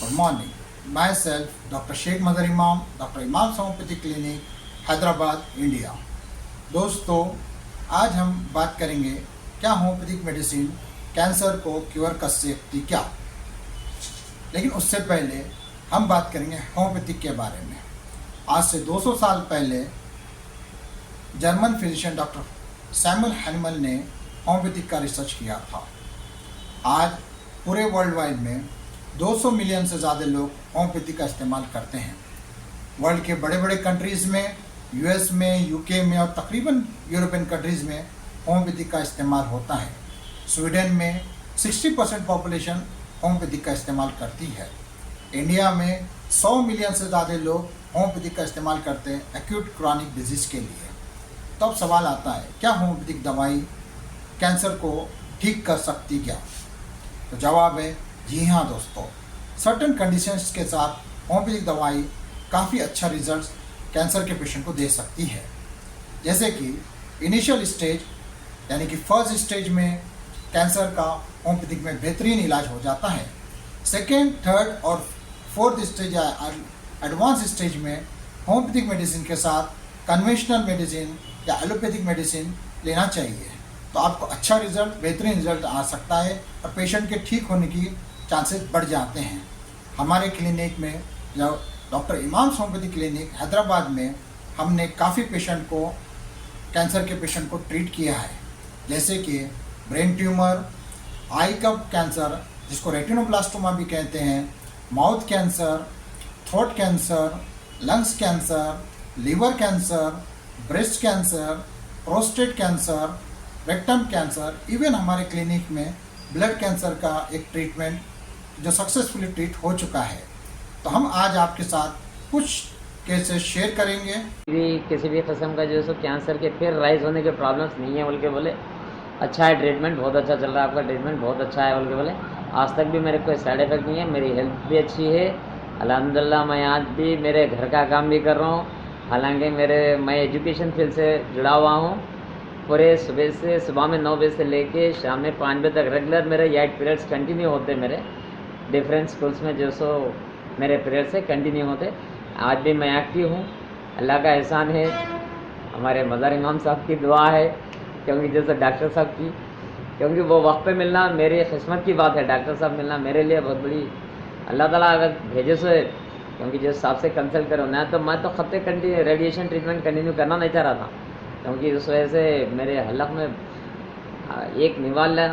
Good morning. Myself, Dr. Sheikh Mazhar Imam, Dr. Imam Homeopathy Clinic, Hyderabad, India. दोस्तों, आज हम बात करेंगे क्या होम्योपैथिक मेडिसिन कैंसर को क्योर कर सकती क्या। लेकिन उससे पहले हम बात करेंगे होम्योपैथिक के बारे में। आज से 200 साल पहले जर्मन फिजिशियन डॉक्टर सैमुअल हैनिमल ने होम्योपैथिक का रिसर्च किया था। आज पूरे वर्ल्ड वाइड में 200 मिलियन से ज़्यादा लोग होम्योपैथी का इस्तेमाल करते हैं। वर्ल्ड के बड़े बड़े कंट्रीज़ में, यूएस में, यूके में और तकरीबन यूरोपियन कंट्रीज़ में होम्योपैथी का इस्तेमाल होता है। स्वीडन में 60% पॉपुलेशन होम्योपैथी का इस्तेमाल करती है। इंडिया में 100 मिलियन से ज़्यादा लोग होम्योपैथी का इस्तेमाल करते हैं एक्यूट क्रॉनिक डिजीज़ के लिए। तो अब सवाल आता है, क्या होम्योपैथिक दवाई कैंसर को ठीक कर सकती क्या? तो जवाब है जी हाँ दोस्तों, सर्टेन कंडीशंस के साथ होम्योपैथिक दवाई काफ़ी अच्छा रिजल्ट कैंसर के पेशेंट को दे सकती है। जैसे कि इनिशियल स्टेज यानी कि फर्स्ट स्टेज में कैंसर का होम्योपैथिक में बेहतरीन इलाज हो जाता है। सेकेंड, थर्ड और फोर्थ स्टेज या एडवांस स्टेज में होम्योपैथिक मेडिसिन के साथ कन्वेंशनल मेडिसिन या एलोपैथिक मेडिसिन लेना चाहिए। तो आपको अच्छा रिजल्ट, बेहतरीन रिजल्ट आ सकता है और पेशेंट के ठीक होने की चांसेस बढ़ जाते हैं। हमारे क्लिनिक में, जो डॉक्टर इमाम होम्योपैथी क्लिनिक हैदराबाद में, हमने काफ़ी पेशेंट को, कैंसर के पेशेंट को ट्रीट किया है। जैसे कि ब्रेन ट्यूमर, आई का कैंसर जिसको रेटिनोब्लास्टोमा भी कहते हैं, mouth cancer, throat cancer, lungs cancer, liver cancer, breast cancer, prostate cancer, rectum cancer, even हमारे क्लिनिक में ब्लड कैंसर का एक ट्रीटमेंट जो सक्सेसफुली ट्रीट हो चुका है। तो हम आज आपके साथ कुछ केसेस शेयर करेंगे। किसी भी किस्म का जो है सो कैंसर के फिर राइज होने के प्रॉब्लम्स नहीं है बोल के बोले, अच्छा है ट्रीटमेंट, बहुत अच्छा चल रहा है आपका ट्रीटमेंट, बहुत अच्छा है बोल के बोले। आज तक भी मेरे कोई साइड इफेक्ट नहीं है, मेरी हेल्थ भी अच्छी है अल्हम्दुलिल्लाह। मैं आज भी मेरे घर का काम भी कर रहा हूँ, हालांकि मैं एजुकेशन फील्ड से जुड़ा हुआ हूँ। पूरे सुबह में 9 बजे से लेके शाम में 5 बजे तक रेगुलर मेरे 8 पीरियड्स कंटिन्यू होते मेरे डिफरेंट स्कूल्स में, जो सो मेरे पीरियड से कंटिन्यू होते। आज भी मैं एक्टिव हूँ, अल्लाह का एहसान है, हमारे मज़हर इमाम साहब की दुआ है, क्योंकि जैसे डॉक्टर साहब की, क्योंकि वो वक्त पे मिलना मेरी किस्मत की बात है। डॉक्टर साहब मिलना मेरे लिए बहुत बड़ी, अल्लाह ताला अगर भेजे से, क्योंकि जिस हिसाब से कंसल्ट करो ना, तो मैं तो खत्ते कंटिन्यू रेडिएशन ट्रीटमेंट कंटिन्यू करना नहीं चाह रहा था, क्योंकि उस वजह से मेरे हलक में एक निवाला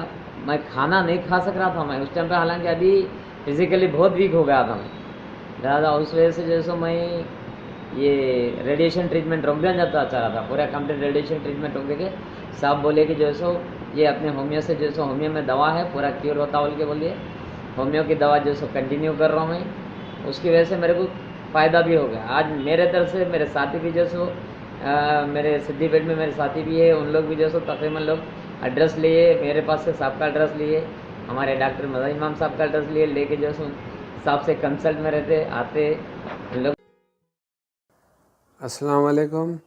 मैं खाना नहीं खा सक रहा था मैं उस टाइम पे, हालांकि अभी फिज़िकली बहुत वीक हो गया था मैं ज़्यादा। उस वजह से जैसे मैं ये रेडिएशन ट्रीटमेंट रोक देना चाह रहा था, पूरा कंप्लीट रेडिएशन ट्रीटमेंट रोक देके साहब बोले कि जो सो ये अपने होम्यो से, जो सो होम्यो में दवा है पूरा क्योर होता बोल के बोलिए, होम्यो की दवा जो सो कंटिन्यू कर रहा हूँ मैं। उसकी वजह से मेरे को फ़ायदा भी हो गया। आज मेरे तरफ से मेरे साथी भी जो सो मेरे सिद्दीपेट में मेरे साथी भी है, उन लोग भी जो सो तकरीबन लोग एड्रेस लिए, मेरे पास से साहब का एड्रेस लिए, हमारे डॉक्टर मज़हर इमाम साहब का एड्रेस लिए, लेके जो सो साहब से कंसल्ट में रहते आते उन लोग। अस्सलाम वालेकुम,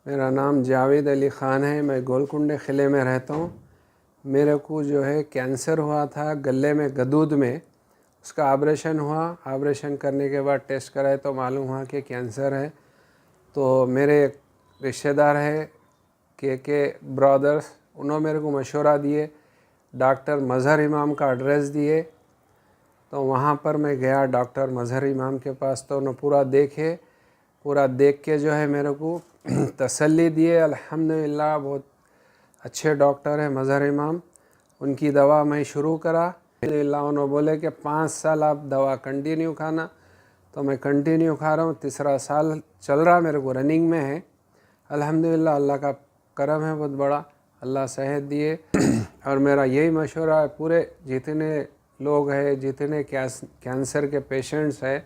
मेरा नाम जावेद अली ख़ान है, मैं गोलकुंडे क़िले में रहता हूँ। मेरे को जो है कैंसर हुआ था गले में, गदूद में, उसका ऑपरेशन हुआ। ऑपरेशन करने के बाद टेस्ट कराए तो मालूम हुआ कि कैंसर है। तो मेरे रिश्तेदार है के ब्रदर्स, उन्होंने मेरे को मशवरा दिए, डॉक्टर मज़हर इमाम का एड्रेस दिए। तो वहाँ पर मैं गया डॉक्टर मज़हर इमाम के पास, तो उन्होंने पूरा देख के जो है मेरे को तसल्ली दिए। अल्हम्दुलिल्लाह बहुत अच्छे डॉक्टर है मज़हर इमाम, उनकी दवा मैं शुरू करा। अल्हम्दुलिल्लाह उन्होंने बोले कि 5 साल आप दवा कंटिन्यू खाना, तो मैं कंटिन्यू खा रहा हूँ। तीसरा साल चल रहा मेरे को, रनिंग में है अल्हम्दुलिल्लाह। अल्लाह का करम है बहुत बड़ा, अल्लाह सेहत दिए। और मेरा यही मशवरा है, पूरे जितने लोग हैं, जितने कैंसर के पेशेंट्स हैं,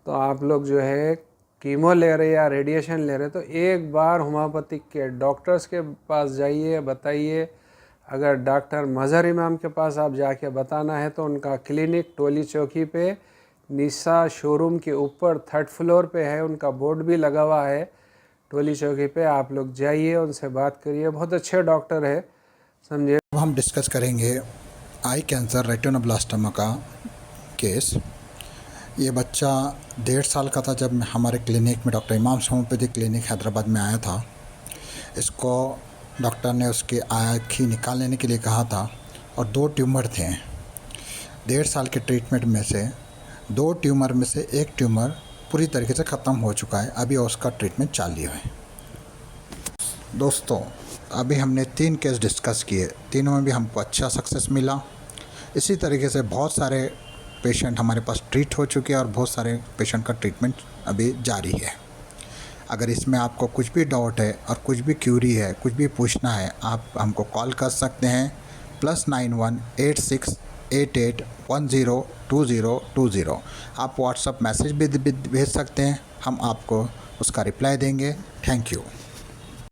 तो आप लोग जो है कीमो ले रहे या रेडिएशन ले रहे, तो एक बार होम्योपैथिक के डॉक्टर्स के पास जाइए, बताइए। अगर डॉक्टर मज़हर इमाम के पास आप जाके बताना है तो उनका क्लिनिक टोली चौकी पे निशा शोरूम के ऊपर 3rd फ्लोर पे है, उनका बोर्ड भी लगा हुआ है टोली चौकी पे। आप लोग जाइए, उनसे बात करिए, बहुत अच्छे डॉक्टर है, समझे। अब हम डिस्कस करेंगे आई कैंसर रेटिनोब्लास्टोमा का केस। ये बच्चा 1.5 साल का था जब हमारे क्लिनिक में डॉक्टर इमाम होम्योपैथिक क्लिनिक हैदराबाद में आया था। इसको डॉक्टर ने उसकी आँखें निकाल लेने के लिए कहा था और 2 ट्यूमर थे। 1.5 साल के ट्रीटमेंट में से 2 ट्यूमर में से 1 ट्यूमर पूरी तरीके से ख़त्म हो चुका है। अभी उसका ट्रीटमेंट चालू है। दोस्तों, अभी हमने 3 केस डिस्कस किए, तीनों में भी हमको अच्छा सक्सेस मिला। इसी तरीके से बहुत सारे पेशेंट हमारे पास ट्रीट हो चुके हैं और बहुत सारे पेशेंट का ट्रीटमेंट अभी जारी है। अगर इसमें आपको कुछ भी डाउट है और कुछ भी क्यूरी है, कुछ भी पूछना है, आप हमको कॉल कर सकते हैं +91 8688 102020। आप व्हाट्सएप मैसेज भी भेज सकते हैं, हम आपको उसका रिप्लाई देंगे। Thank you.